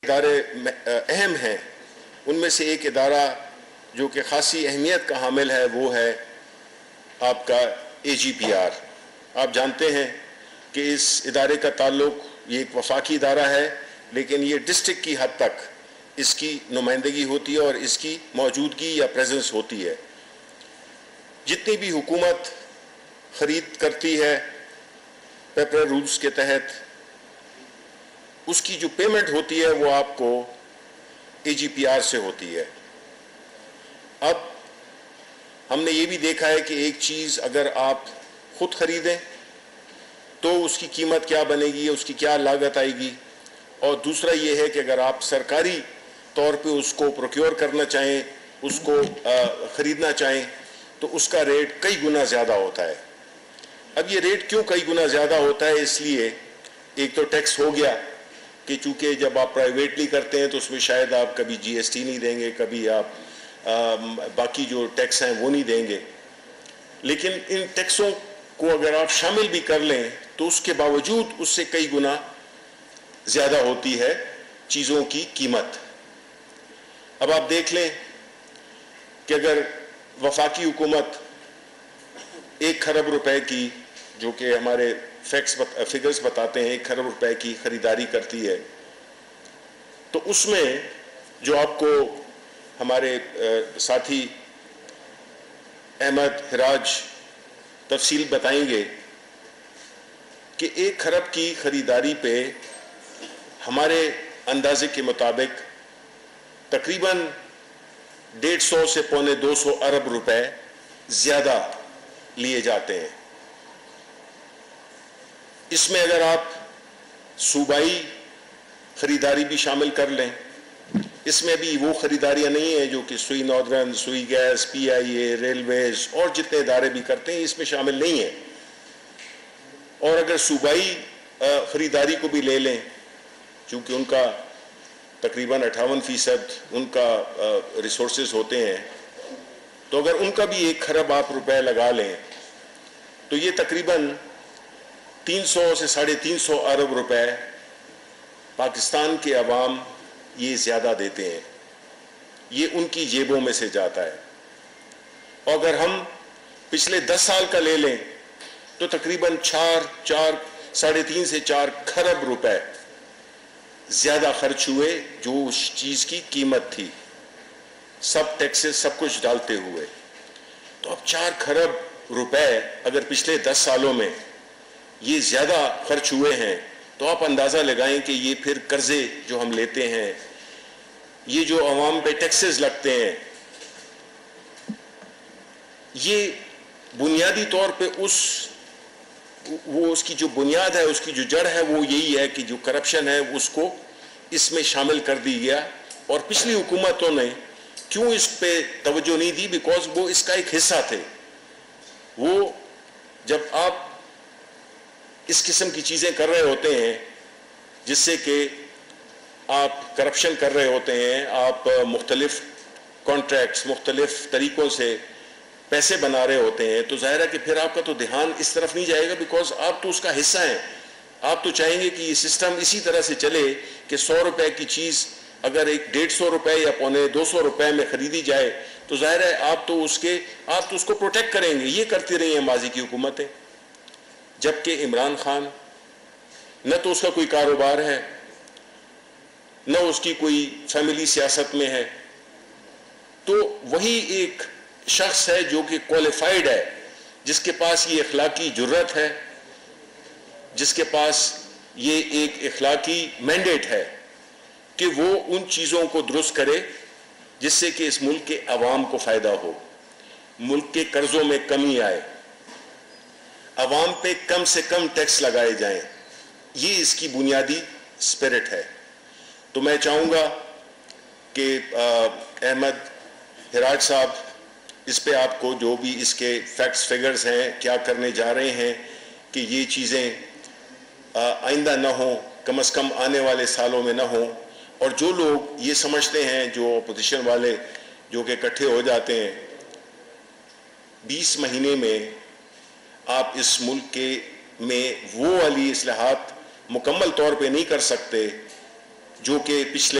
ادارے اہم ہیں، ان میں سے ایک ادارہ جو کہ خاصی اہمیت کا حامل ہے وہ ہے آپ کا AGPR۔ آپ جانتے ہیں کہ اس ادارے کا تعلق، یہ ایک وفاقی ادارہ ہے لیکن یہ ڈسٹرکٹ کی حد تک اس کی نمائندگی ہوتی ہے اور اس کی موجودگی یا پریزنس ہوتی ہے۔ جتنی بھی حکومت خرید کرتی ہے پیپر رولز کے تحت، اس کی جو پیمنٹ ہوتی ہے وہ آپ کو AGPR سے ہوتی ہے۔ اب ہم نے یہ بھی دیکھا ہے کہ ایک چیز اگر آپ خود خریدیں تو اس کی قیمت کیا بنے گی، اس کی کیا لاگت آئے گی، اور دوسرا یہ ہے کہ اگر آپ سرکاری طور پہ اس کو پروکیور کرنا چاہیں، اس کو خریدنا چاہیں تو اس کا ریٹ کئی گنا زیادہ ہوتا ہے۔ اب یہ ریٹ کیوں کئی گنا زیادہ ہوتا ہے؟ اس لیے ایک تو ٹیکس ہو گیا کہ چونکہ جب آپ پرائیویٹلی کرتے ہیں تو اس میں شاید آپ کبھی GST نہیں دیں گے، کبھی آپ باقی جو ٹیکس ہیں وہ نہیں دیں گے، لیکن ان ٹیکسوں کو اگر آپ شامل بھی کر لیں تو اس کے باوجود اس سے کئی گنا زیادہ ہوتی ہے چیزوں کی قیمت۔ اب آپ دیکھ لیں کہ اگر وفاقی حکومت 1 کھرب روپے کی، جو کہ ہمارے فگرز بتاتے ہیں 1 کھرب روپے کی خریداری کرتی ہے، تو اس میں جو آپ کو ہمارے ساتھی احمد ہراج تفصیل بتائیں گے کہ 1 کھرب کی خریداری پہ ہمارے اندازے کے مطابق تقریباً 150 سے 250 ارب روپے زیادہ لیے جاتے ہیں۔ اس میں اگر آپ صوبائی خریداری بھی شامل کر لیں، اس میں بھی وہ خریداریاں نہیں ہیں جو کہ سوئی ناردرن، سوئی گیس، PIA، ریلویز اور جتنے ادارے بھی کرتے ہیں اس میں شامل نہیں ہیں۔ اور اگر صوبائی خریداری کو بھی لے لیں، چونکہ ان کا تقریباً 58% ان کا ریسورسز ہوتے ہیں، تو اگر ان کا بھی 1 کھرب آپ روپے لگا لیں تو یہ تقریباً 300 سے 350 ارب روپے پاکستان کے عوام یہ زیادہ دیتے ہیں، یہ ان کی جیبوں میں سے جاتا ہے۔ اور اگر ہم پچھلے 10 سال کا لے لیں تو تقریباً 3.5 سے 4 کھرب روپے زیادہ خرچ ہوئے جو اس چیز کی قیمت تھی، سب ٹیکسز سب کچھ ڈالتے ہوئے۔ تو اب 4 کھرب روپے اگر پچھلے 10 سالوں میں یہ زیادہ خرچ ہوئے ہیں تو آپ اندازہ لگائیں کہ یہ پھر قرضے جو ہم لیتے ہیں، یہ جو عوام پہ ٹیکسز لگتے ہیں، یہ بنیادی طور پہ اس کی جو بنیاد ہے، اس کی جو جڑ ہے وہ یہی ہے کہ جو کرپشن ہے اس کو اس میں شامل کر دی گیا۔ اور پچھلی حکومتوں نے کیوں اس پہ توجہ نہیں دی؟ بیکاز وہ اس کا ایک حصہ تھے۔ وہ جب آپ اس قسم کی چیزیں کر رہے ہوتے ہیں جس سے کہ آپ کرپشن کر رہے ہوتے ہیں، آپ مختلف کانٹریکٹس، مختلف طریقوں سے پیسے بنا رہے ہوتے ہیں، تو ظاہر ہے کہ پھر آپ کا تو دھیان اس طرف نہیں جائے گا، بیکاز آپ تو اس کا حصہ ہیں۔ آپ تو چاہیں گے کہ یہ سسٹم اسی طرح سے چلے کہ 100 روپے کی چیز اگر 150 روپے یا 250 روپے میں خریدی جائے تو ظاہر ہے آپ تو اس کو پروٹیکٹ کریں گے۔ یہ کرتی رہی ہیں ماضی کی حکومتیں، جبکہ عمران خان نہ تو اس کا کوئی کاروبار ہے، نہ اس کی کوئی فیملی سیاست میں ہے، تو وہی ایک شخص ہے جو کہ کوالیفائیڈ ہے، جس کے پاس یہ اخلاقی جرات ہے، جس کے پاس یہ ایک اخلاقی مینڈیٹ ہے کہ وہ ان چیزوں کو درست کرے جس سے کہ اس ملک کے عوام کو فائدہ ہو، ملک کے قرضوں میں کمی آئے، عوام پہ کم سے کم ٹیکس لگائے جائیں۔ یہ اس کی بنیادی اسپرٹ ہے۔ تو میں چاہوں گا کہ احمد ہراج صاحب اس پہ آپ کو جو بھی اس کے فیکٹس فگرز ہیں، کیا کرنے جا رہے ہیں کہ یہ چیزیں آئندہ نہ ہوں، کم از کم آنے والے سالوں میں نہ ہوں، اور جو لوگ یہ سمجھتے ہیں، جو اپوزیشن والے جو کہ اکٹھے ہو جاتے ہیں، 20 مہینے میں آپ اس ملک میں وہ والی اصلاحات مکمل طور پہ نہیں کر سکتے جو کہ پچھلے